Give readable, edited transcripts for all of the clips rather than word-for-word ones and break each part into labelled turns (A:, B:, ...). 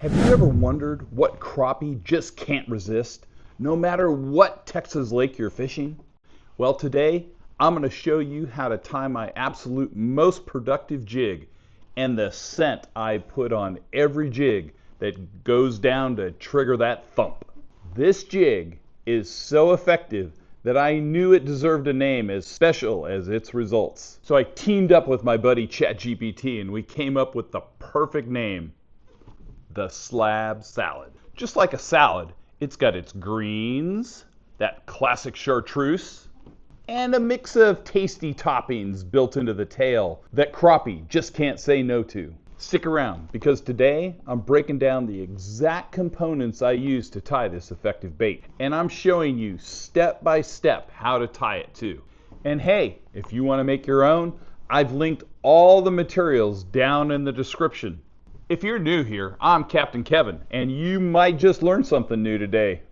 A: Have you ever wondered what crappie just can't resist, no matter what Texas lake you're fishing? Well, today I'm going to show you how to tie my absolute most productive jig and the scent I put on every jig that goes down to trigger that thump. This jig is so effective that I knew it deserved a name as special as its results. So I teamed up with my buddy ChatGPT and we came up with the perfect name. The Slab Salad. Just like a salad, it's got its greens, that classic chartreuse, and a mix of tasty toppings built into the tail that crappie just can't say no to. Stick around, because today I'm breaking down the exact components I use to tie this effective bait. And I'm showing you step by step how to tie it too. And hey, if you want to make your own, I've linked all the materials down in the description. If you're new here, I'm Captain Kevin, and you might just learn something new today.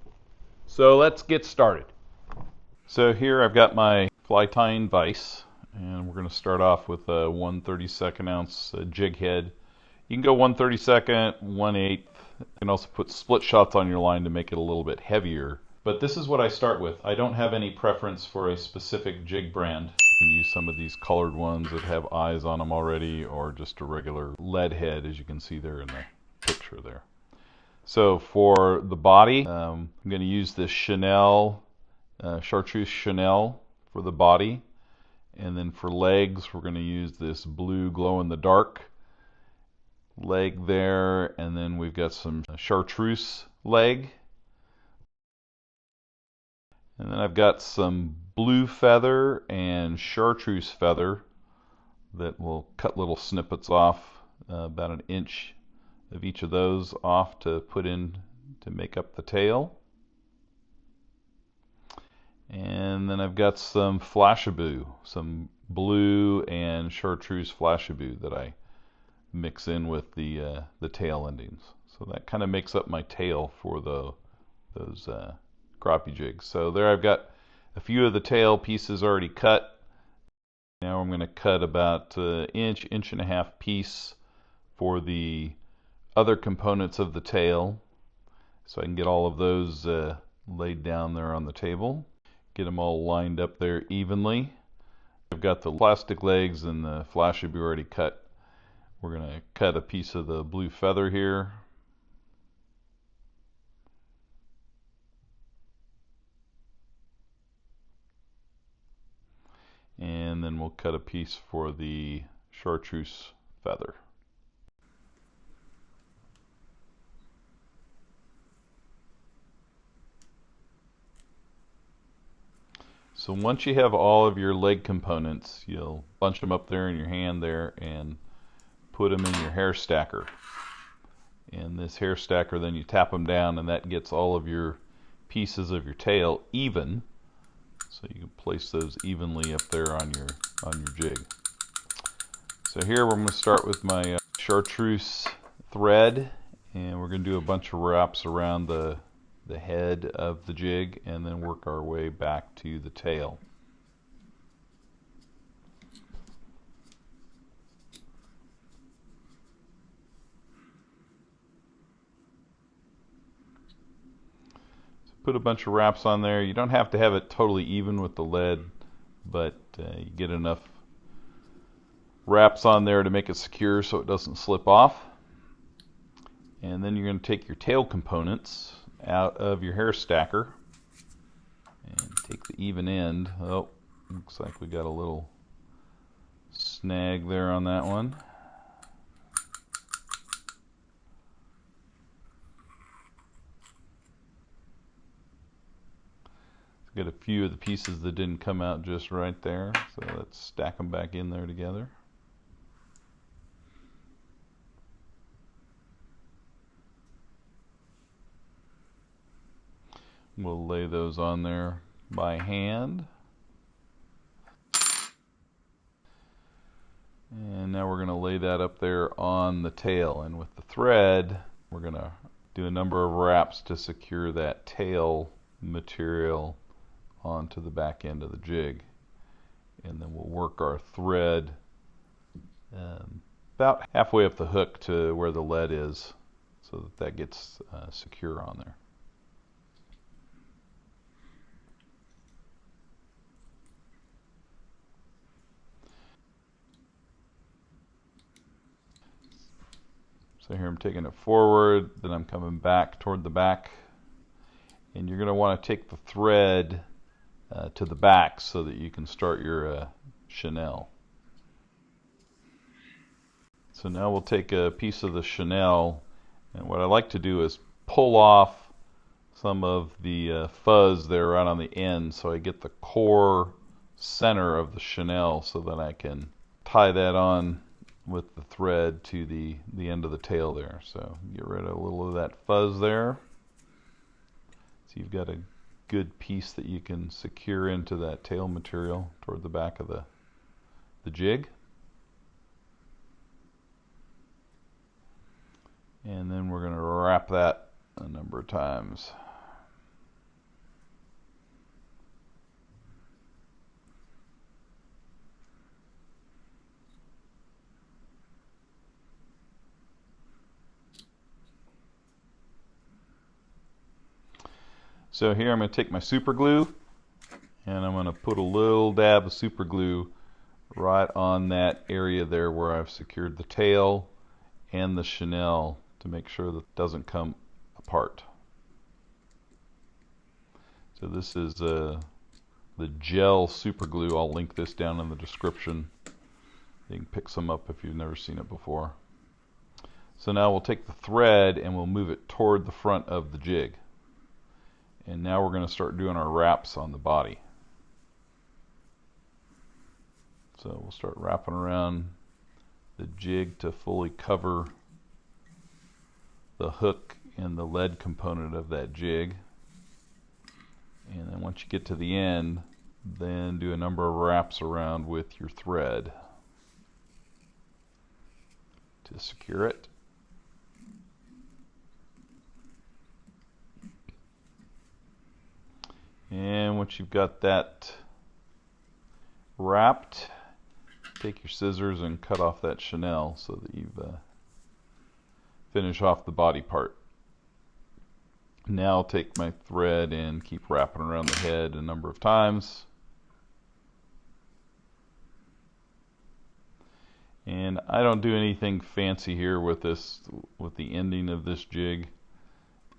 A: So let's get started. So here I've got my fly tying vise, and we're going to start off with a 1/32 ounce jig head. You can go 1/32, 1/8. You can also put split shots on your line to make it a little bit heavier. But this is what I start with. I don't have any preference for a specific jig brand. You can use some of these colored ones that have eyes on them already, or just a regular lead head, as you can see there in the picture there. So for the body, I'm going to use this chenille, chartreuse chenille for the body. And then for legs, we're going to use this blue glow-in-the-dark leg there. And then we've got some chartreuse leg. And then I've got some blue feather and chartreuse feather that will cut little snippets off, about an inch of each of those off to put in to make up the tail. And then I've got some flashabou, some blue and chartreuse flashabou that I mix in with the tail endings. So that kind of makes up my tail for those crappie jigs. So there I've got a few of the tail pieces already cut. Now I'm going to cut about an inch and a half piece for the other components of the tail, so I can get all of those laid down there on the table. Get them all lined up there evenly. I've got the plastic legs and the flashabou already cut. We're going to cut a piece of the blue feather here. And then we'll cut a piece for the chartreuse feather. So once you have all of your leg components, you'll bunch them up there in your hand there and put them in your hair stacker. And this hair stacker, then you tap them down, and that gets all of your pieces of your tail even. So you can place those evenly up there on your jig. So here we're going to start with my chartreuse thread, and we're going to do a bunch of wraps around the head of the jig and then work our way back to the tail. Put a bunch of wraps on there. You don't have to have it totally even with the lead, but you get enough wraps on there to make it secure so it doesn't slip off. And then you're going to take your tail components out of your hair stacker and take the even end. Oh, looks like we got a little snag there on that one. Got a few of the pieces that didn't come out just right there, so let's stack them back in there together. We'll lay those on there by hand. And now we're going to lay that up there on the tail, and with the thread we're going to do a number of wraps to secure that tail material onto the back end of the jig. And then we'll work our thread about halfway up the hook to where the lead is, so that that gets secure on there. So here I'm taking it forward, then I'm coming back toward the back, and you're going to want to take the thread to the back so that you can start your chenille. So now we'll take a piece of the chenille, and what I like to do is pull off some of the fuzz there right on the end so I get the core center of the chenille, so that I can tie that on with the thread to the end of the tail there. So get rid of a little of that fuzz there. So you've got a good piece that you can secure into that tail material toward the back of the jig. And then we're going to wrap that a number of times. So here I'm going to take my super glue, and I'm going to put a little dab of super glue right on that area there where I've secured the tail and the chenille to make sure that it doesn't come apart. So this is the gel super glue. I'll link this down in the description. You can pick some up if you've never seen it before. So now we'll take the thread and we'll move it toward the front of the jig. And now we're going to start doing our wraps on the body. So we'll start wrapping around the jig to fully cover the hook and the lead component of that jig. And then once you get to the end, then do a number of wraps around with your thread to secure it. And once you've got that wrapped, take your scissors and cut off that chenille so that you've finished off the body part. Now I'll take my thread and keep wrapping around the head a number of times. And I don't do anything fancy here with this, with the ending of this jig.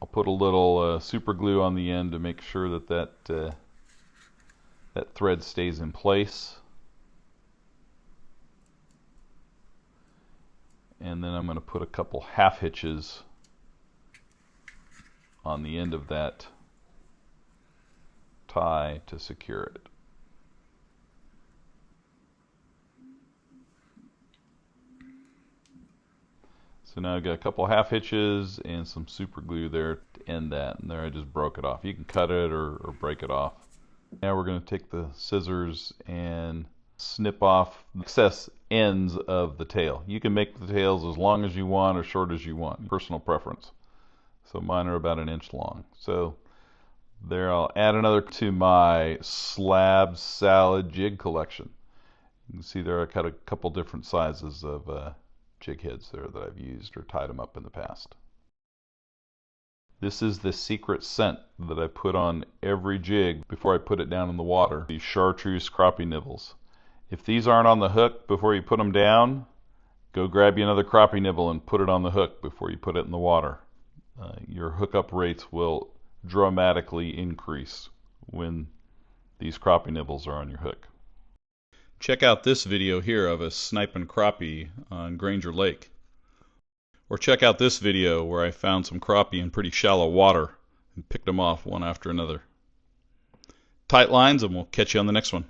A: I'll put a little super glue on the end to make sure that that thread stays in place. And then I'm going to put a couple half hitches on the end of that tie to secure it. So now I've got a couple half hitches and some super glue there to end that, and there I just broke it off. You can cut it or break it off. Now we're going to take the scissors and snip off the excess ends of the tail. You can make the tails as long as you want or short as you want, personal preference. So mine are about 1 inch long. So there, I'll add another to my Slab Salad jig collection. You can see there I cut a couple different sizes of jig heads there that I've used or tied them up in the past. This is the secret scent that I put on every jig before I put it down in the water. These chartreuse crappie nibbles. If these aren't on the hook before you put them down, go grab you another crappie nibble and put it on the hook before you put it in the water. Your hookup rates will dramatically increase when these crappie nibbles are on your hook. Check out this video here of us sniping crappie on Granger Lake. Or check out this video where I found some crappie in pretty shallow water and picked them off one after another. Tight lines, and we'll catch you on the next one.